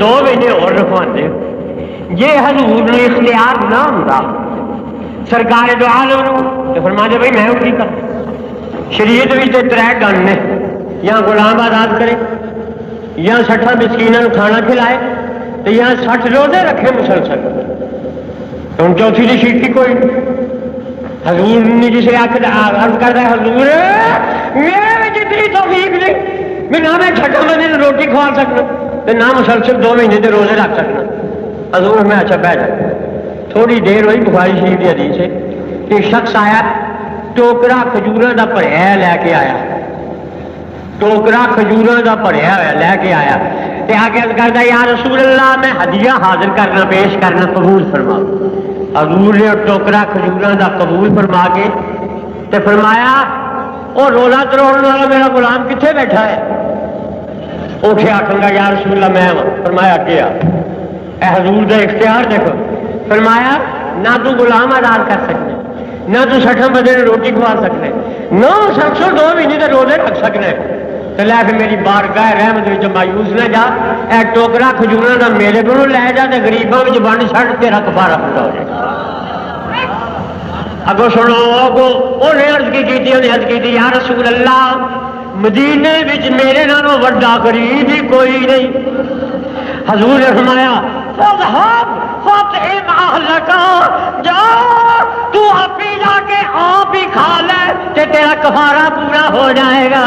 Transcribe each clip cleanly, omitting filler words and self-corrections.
دو مہینے اور رکھواندے یہ حضور نے اختیار نہ ہوندا سرکار دو عالم تو فرماتے بھائی میں کی کر شریعت بھی تے ترے گن نے یا غلام آزاد کرے یا 60 مسکینوں کھانا کھلائے تو یا 60 روزے رکھے مسلسل تو ان چوتھی کی شیٹی کوئی حضور نے جسے عرض کرتا ہے حضور میرے جتنی توفیق نہیں میں نہ میں 6 بندے روٹی کھوا سکنا نہ مسلسل 2 مہینے کے روزے رکھ سکنا حضور میں اچھا بہ جائے تھوڑی دیر ہوئی بخاری شریف کی حدیث ہے کہ شخص آیا ٹوکرا کھجوراں دا بھریا لے کے آیا ٹوکرا کھجوراں دا بھریا ہوا لے کے آیا تے آگے کرتا یا رسول اللہ میں ہدیہ حاضر کرنا پیش کرنا قبول فرما حضور نے ٹوکرا کھجوراں دا قبول فرما کے تے فرمایا وہ روزہ توڑنے والا میرا غلام کتنے بیٹھا ہے اٹھے آخر گا یا رسول اللہ میں فرمایا کیا اے حضور دا اختیار دیکھو فرمایا نہ تو غلام آزاد کر سکتے نہ تو 60 بندے روٹی کھوا سکتے نہ 2 مہینے کے روزے رکھ سکتے تو لے کے میری بارگاہ رحمت وچ مایوس نہ جا اے ٹوکرا کھجوراں دا میرے کو لے جا تے غریباں وچ ونڈ چھڑ تیرا کفارہ پورا ہو جائے اگو سنو انہیں عرض کی یا رسول اللہ مدینے وچ میرے نالوں وڈا غریب ہی کوئی نہیں حضور نے فرمایا جا تو آپ ہی جا کے آپ ہی کھا لے تے تیرا کفارہ پورا ہو جائے گا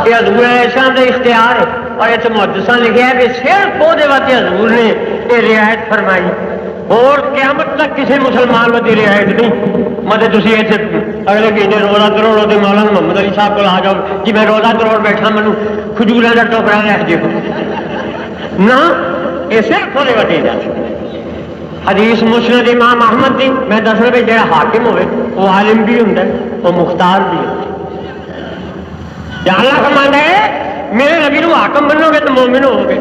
یہ حضور شام کا اختیار ہے اور یہ محدثاں لکھا ہے کہ صرف وہ حضور نے یہ رعایت فرمائی اور قیامت تک کسی مسلمان کو رعایت نہیں مطلب تھی ایسے اگلے مہینے روزہ تروڑ ہوتے مولانا محمد علی صاحب کو آ جاؤ جی میں روزہ تروڑ بیٹھا مینو کھجوراں کا ٹوکرا رکھ دیو نہ یہ صرف وہ وٹے حدیث مسند امام احمد دی میں دس رہا جہاں حاکم ہوئے وہ عالم بھی ہوں وہ مختار بھی ہوں اللہ فرماتا ہے میرے نبی نو حاکم منو گے تو مومن ہو گے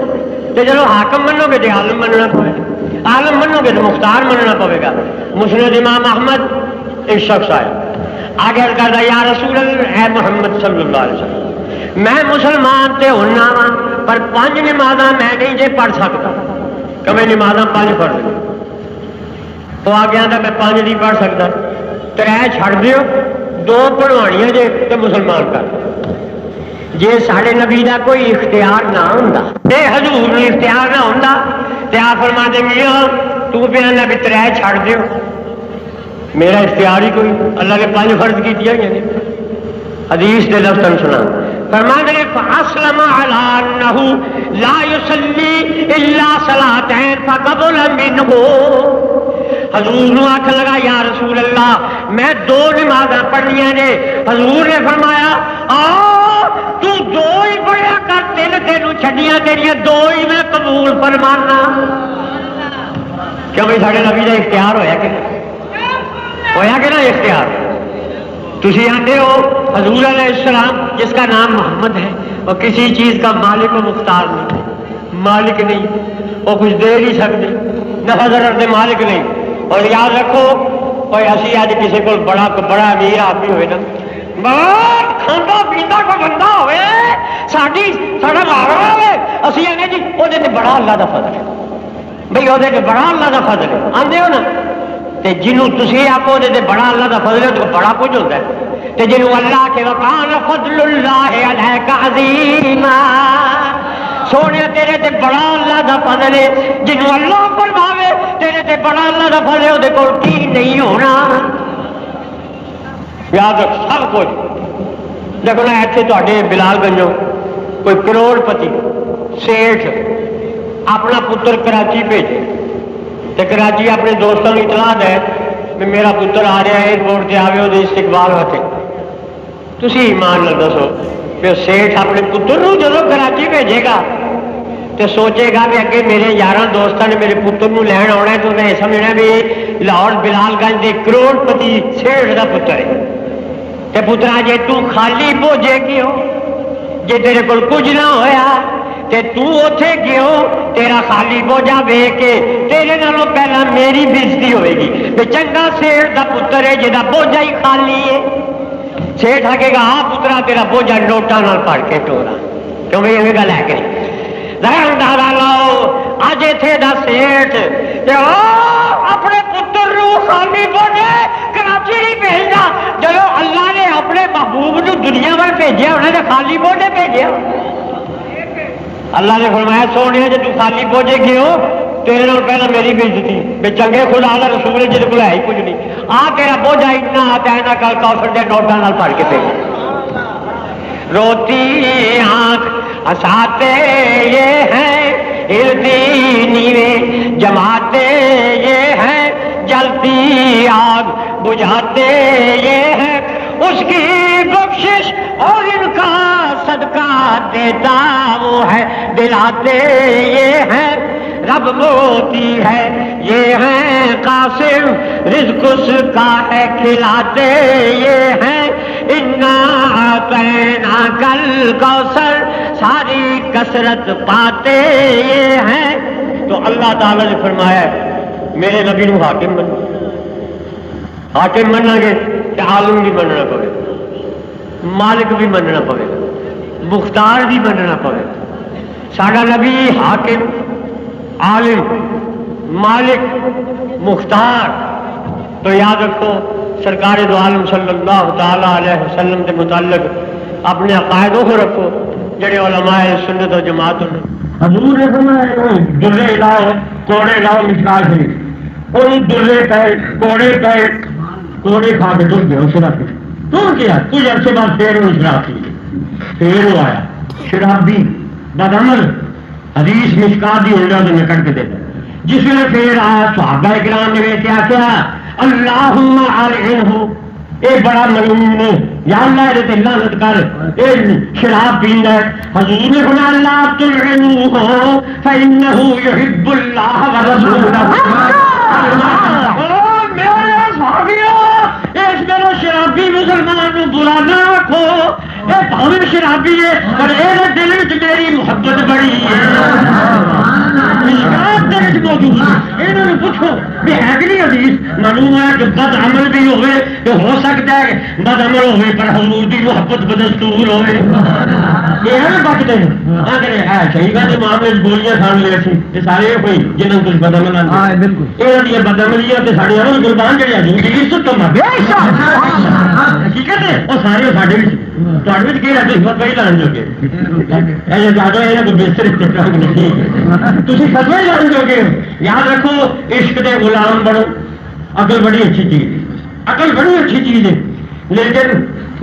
چلو حاکم منو گے تو عالم مننا پڑے عالم منو گے تو مختار مننا پڑے گا مسند امام احمد ایک شخص آیا آگے کہتا یا رسول اللہ اے محمد صلی اللہ علیہ وسلم میں مسلمان تے ہونا وا پر 5 نمازاں میں نہیں جے پڑھ سکتا کہ میں نمازاں 5 پڑھ لوں تو آ گیا تھا میں 5 نہیں پڑھ سکتا 3 چھڑ دیو 2 پڑھوانیاں جے تے مسلمان کر جے ساڑھے نبی دا کوئی اختیار نہ ہوندا تے حضور نے اختیار نہ ہوندا تے آ فرما دے میاں تو بیان نبی 3 چھڑ دیو میرا اختیار ہی کوئی اللہ نے 5 فرض کی دیا یعنی حدیث دے لفظ سنا فرماتے ہیں فاسلم علی انہ لا یصلی الا صلاتین فقبل منہ حضور نے آنکھ لگا یا رسول اللہ میں 2 نمازاں پڑھنیاں نے حضور نے فرمایا تو 2 ہی پڑھیا کر 3 تینوں چھڈیاں تیریاں 2 ہی میں قبول فرمانا کیوں بھائی ساڑھے نبی کا اختیار ہویا کہ نہ اختیار تسی آتے ہو حضور علیہ السلام جس کا نام محمد ہے اور کسی چیز کا مالک و مختار نہیں مالک نہیں وہ کچھ دے نہیں سکتے نفع ضرر دے مالک نہیں اور یاد رکھو کوئی اسی آج کسی کو بڑا امیر آدمی ہوئے نا بہت کھانا پیتا کوئی بندہ ہوئے ساڑا مارا ہوئے اسی آنے جی وہ بڑا اللہ دا فضل ہے بھائی وہ بڑا اللہ دا فضل ہے آتے ہو نا جنوں تسی آپ بڑا اللہ دا فضل ہے تو بڑا کچھ ہوتا ہے جنوں اللہ کے وقان فضل اللہ علیک عظیما سونے تیرے تے بڑا اللہ دا فضل ہے جنوں اللہ فرماوے تیرے تے بڑا اللہ دا فضل ہے وہ کول کی نہیں ہونا یاد رکھ سب کچھ دیکھو نا ایتھے تواڈے بلال گنجوں کوئی کروڑ پتی سیٹھ اپنا پتر کراچی بھیجے تو کراچی اپنے دوستوں کو اطلاع دے کہ میرا پتر آ رہا ہے ایئرپورٹ سے آوے وہ استقبال ہوتے تسی ایمان نال دسو کہ سیٹھ اپنے پتر نو جدو کراچی بھیجے گا تو سوچے گا کہ اگے میرے 11 دوستوں نے میرے پتر نو لین آنا ہے تو انہیں سمجھنا بھی لاہور بلال گنج کے کروڑ پتی سیٹھ کا پتر ہے تو پترا جے تو خالی بوجھے کی ہو جے تیرے کول کچھ نہ ہویا تے تو اوتھے گیو تیرا خالی بوجھا ویکھ کے تیرے نالوں پہلا میری بےزتی ہوئے گی تے چنگا سیٹھ دا پتر ہے جہاں بوجھا ہی خالی ہے سیٹھ آکے گا ہاں پترا تیرا بوجھا نوٹاں نال پڑھ کے ٹورا کیوں بھائی یہ گل ہے کہ اج اتنے دا سیٹ اپنے پتر نو خالی بوجھے کراچی نہیں بھیجنا، جب اللہ نے اپنے محبوب نو دنیا میں بھیجا انہیں تو خالی بوجھے بھیجا۔ اللہ نے فرمایا سونے جی تو خالی بوجھے گئے ہو تیرے نال پہلے میری بےزتی بے چنگے خدا کا رسول ہے جہد کو ہے ہی کچھ نہیں، آ تیرا بوجھا اتنا آتا ہے نہ کل کوثر کے نوٹاں نال بھر کے پھر روتی آنکھ ہنساتے یہ ہیں، ہلتی نیویں جماتے یہ ہیں، جلتی آگ بجھاتے یہ ہیں، اس کی بخشش اور ان کا صدقہ دیتا وہ ہے، دلاتے یہ ہیں، رب موتی ہے یہ ہیں، قاسم رزق اس کا ہے کھلاتے یہ ہیں، انا اعطینا کل کوثر ساری کثرت پاتے یہ ہیں۔ تو اللہ تعالی نے فرمایا میرے نبی نو حاکم بنو، حاکم بننا گے تو عالم بھی بننا پڑے، مالک بھی بننا پڑے، مختار بھی بننا پڑے۔ ساڈا نبی حاکم، عالم، مالک، مختار، تو یاد رکھو سرکار دو عالم صلی اللہ تعالی علیہ وسلم کے متعلق اپنے عقائد کو رکھو جڑے علماء سنت و جماعت نے حضور نے فرمایا درے لاؤ کوڑے لاؤ مشکال شریف، ان درے پہ کوڑے کھا کے تر گیا شراب تر گیا، کچھ عرصے بعد پھر وہ شراب پی پھر وہ آیا شرابی بدعمل، حدیث مشکات دی ہونڈا تو نکٹ کے دیتا، جس میں پھر آیا صحابہ کرام نے کیا اللہم علیہ اے بڑا ملعون ہے یا اللہ یہ تے لعنت کر، اے شراب پیندا ہے، حضور نے فرمایا لا تلعنوہ فانہ یحب اللہ ورسولہ۔ میرے صحابیوں اس میرے شرابی مسلمان کو برا نہ رکھو، اے بھاوے شرابی ہے پر اے دل وچ میری محبت بڑی ہے، مشکات دے وچ موجود ہے، انہوں نے پوچھو بھی ہے کہ نہیں حدیث معلوم ہے کہ بد عمل بھی ہوئے تو ہو سکتا ہے بد عمل ہوئے پر حضور کی محبت بدستور ہوئے، یہ ہے بچتے ہیں اگر ہے صحیح بات معاملے گولیاں کھان لے سی یہ سارے کوئی جنہوں کچھ بد عمل آتے یہ بد عملیاں تے ساڈے عمل قربان جڑے حضور دی عزت تو مر حقیقت ہے وہ سارے ساڈے وچ تواڈے وچ کی رہتے ہمت پئی لان جو کے اے زیادہ ہے کوئی بہتر استقامت نہیں تسی فتوی لان جو کے۔ یاد رکھو عشق دے غلام بنو، عقل بڑی اچھی چیز، عقل بڑی اچھی چیز ہے لیکن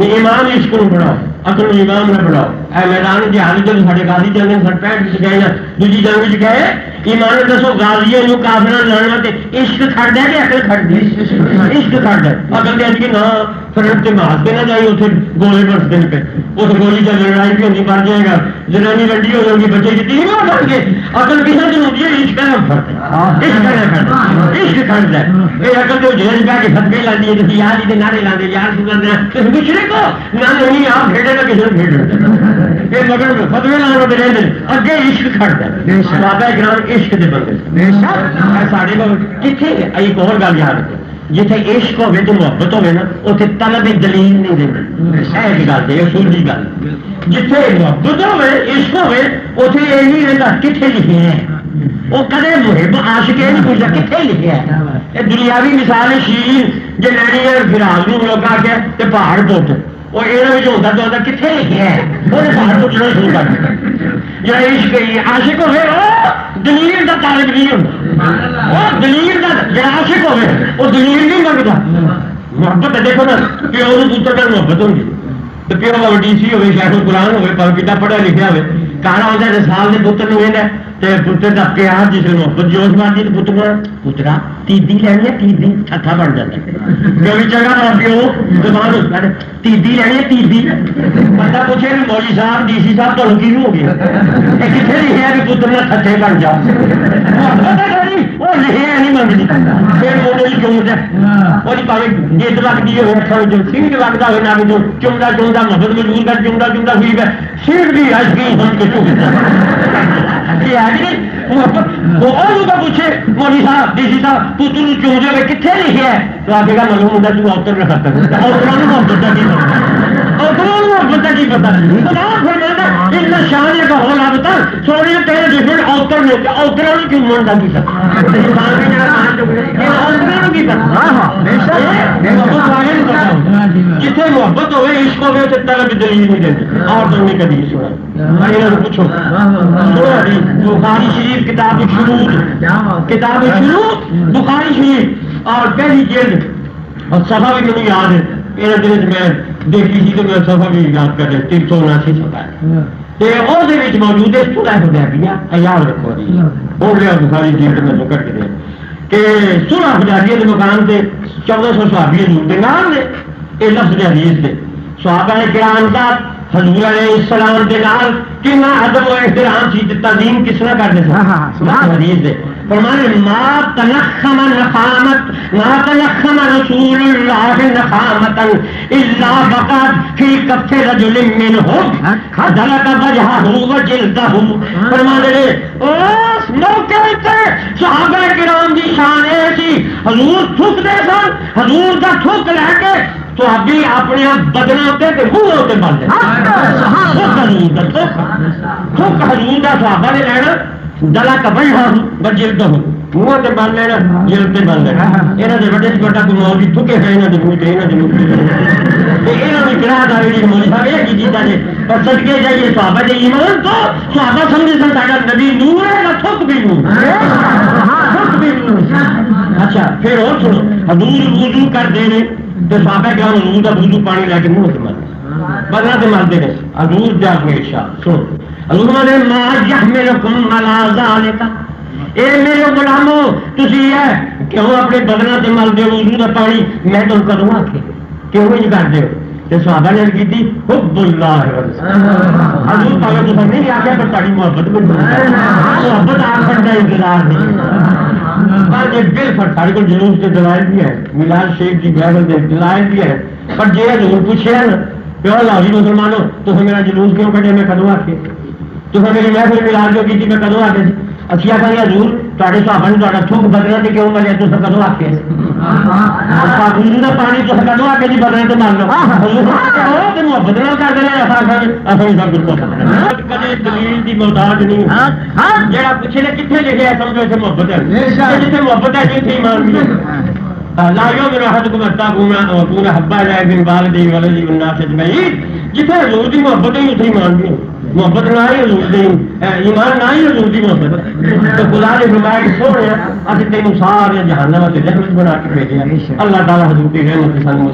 ایمان عشق کو بڑھاؤ، عقل و ایمان نہ بڑھاؤ۔ اے میدان جہاد جب ساڈے غازی جنگ 65 گئے نا دوجی جنگ وچ گئے ایمان دسو غازیوں نو کافراں لڑنا تے عشق کھڑدا ہے کہ عقل کھڑدی ہے؟ عشق کھڑدا ہے، عقل دے کہ نہ فرنٹ تے مار کے نہ جائے اوتھے گولے برسدے پہ اس گولی تے لڑائی بھی ہوندی مر جائے گا، جنانی رنڈی ہو جائے گی، بچے کی تین ہو جائیں گے، عقل کسے دی ہوندی ہے؟ عشق نہ فرق ہے، عشق نہ کھڑدا، عشق کھڑدا ہے۔ اے عقل تے جہل پہ کے فتوی لاندی ہے تے یار دی نعرے لاندے یار سنن دے تے مشرک ہو نہ نہیں آپ کھیڈے نہ کسے کھیڈ یہ مگر فتوی لانے دے رہندے اگے عشق کھڑدا ہے، صحابہ کرام عشق دے بندے بے شک ساڈے لوگ کتھے ایک اور گل یاد رکھو جتھے عشق ہوے تو محبت ہوے نا اتنے طلب دلیل نہیں دینا، ایسی گل ہے اصول کی گل، جتھے محبت ہوے عشق ہوے اتنے یہ نہیں رہتا کتنے لکھے ہیں، وہ کدے محب عاشق یہ نہیں پوچھتا کتنے لکھے ہے۔ یہ دنیاوی مثال ہے شیرین جی لینی ہے فراق نو لگا کے پہاڑ پوٹ وہ یہ ہوتا تو ہوتا کتنے لکھے ہے وہ پہاڑ پوچھنا شروع کر دیا۔ جا عشق عاشق ہوے دلیل کا طالب نہیں ہوتا، وہ دلیل کا جا عاشق ہوے وہ دلیل نہیں منگتا۔ محبت دیکھو نا پیو پتر کا محبت ہوگی تو پیو وڈی سی ہوے شیخ القرآن ہوے پر کتا پڑھا لکھا ہوے کہنا ہوتا ہے سال کے پتر نے پتر کا پیار جس نے محبت جوش مارتی تو پتر پترا تیدی لینی ہے تیدی چھٹا بن جاتا ہے جو جگہ کا پیو زبان ہوتا ہے تیدی لینی ہے تیدی بندہ پوچھے بھی مولوی صاحب ڈی سی صاحب تو کی ہو گیا یہ کتنے لکھے ہے کہ پتر نے چھٹے بن جاؤ وہ لکھے نہیں منگتی پھر وہ کیوں وہ پاوے جیت لگتی ہے سیٹ لگتا ہوئے نہ جو چمڑا چمڑا محبت مجبور کر چمڑا چمڑا ہوئی ہے سیٹ بھی آج کی ہم کے پوچھے مولوی صاحب ڈی سی صاحب پتر چوجے میں کتنے لکھے ہے تو آپ کا معلوم ہوتا تو اوتر رکھ سکتا محبت کا کی پتا اتنا شان کا ہو لگتا سونے تیرے دشمن اوتر نے اوتروں نے کیوں منڈا کی جتنے محبت ہوئے عشق ہوئے اسے طلب دلیل نہیں دیتے اور تم نے کبھی سنا پوچھو بخاری شریف کتاب شروع بخاری شریف اور پہلی جلد اور صفحہ بھی مجھے یاد ہے میرے دل میں دیکھی تھی تو میرا صفحہ بھی یاد کر رہے 379 صفحہ ہے موجود ہے سورہ حدیبیہ یاد رکھو ہو گیا بخاری جلد میں ذکر کے دیں کہ سورہ حدیبیہ کے مقام سے 1400 صحابی حضور کے نام نے یہ لفظ حدیث نے صحابہ کرام کا حضور علیہ السلام کے نام کتنا ادب و احترام سی تعظیم کس طرح کرتے تھے حدیث ہے فرمانے ما تلخم رسول اللہ نخامتا الا بقات فی کف رجل منہم دلک وجہہ وجلدہ فرمانے اس موقع تے صحابہ کرام دی شان ایسی حضور تھوک دے سن حضور دا تھوک لے کے تو ابھی اپنے بدنوں کے منہ ہوتے بنتے تھوک حضور دا صحابہ نے لینا دلا کا بڑھا بجلد ہوں منہ سے بن لینا جلد سے بن لینا یہاں سے بڑے سے بڑا کوئی موجود تھکے ہیں یہاں سے موجود یہاں سے موجود یہاں سے گراہ دا ویڈی موجود صاحب ایک ہی چیزہ نے پر صدقے جائیے صحابہ جائے ایمان تو صحابہ سمجھے سن ساڑھا نبی نور ہے نا تھک بھی نور تھک بھی نور اچھا پھر اور سنو حضور وضو کر دینے تو صحابہ کیا حضور کا وضو پانی لے کے منہ سے مل بدلا سے مل دینے حضور جا کے ارشاد سنو حضور نے ما یحملکم علی ذالک اے میرے غلامو تسی ہے کیوں اپنے بدنا تے مل دیو وضو دا پانی میں تم کدوں آکھے کیوں ہی کر دیو تے صحابہ نے کیتی حب اللہ حضور پاک تو نہیں آکھیا پر تاری محبت میں محبت آپ بندہ انتظار نہیں پر یہ بالکل تاری کو جلوس کے دلائل بھی ہے میلاد شریف کی بہبل دے دلائل بھی ہے پر جے حضور پوچھے نا کہ لاہوری مسلمانوں تو میرا جلوس کیوں کٹے میں کدوں آکھے تو میری محفل ملاد جو کی میں کدوں آتے تھے اچھی آ کر حضور تے صحابہ نے تھوک بدلنا تو کیوں ملے تو کدوں آ کے پانی تو کدوں آ کے جی بدلنے تو مان لو بدلنا کر دینا کدی دلیل کی محتاج نہیں جہاں پوچھے نے کتنے لکھے ہے سمجھو اسے محبت ہے جتنے محبت ہے جتنے ایمان بھی ہے لا یؤمن احدکم حتی یکون احب الیہ من والدیہ وولدیہ والناس اجمعین جتنے حضور کی محبت ہے اتنی ایمان بھی ہے محبت نہ ہی حضور دی ایمان نہ ہی حضور دی محبت تو خدا نے فرمایا کہ سونے اسی تینوں سارے جہنم تے جنت بنا کے بھیجیا اللہ تعالی حضور دی رحمت سے سانوں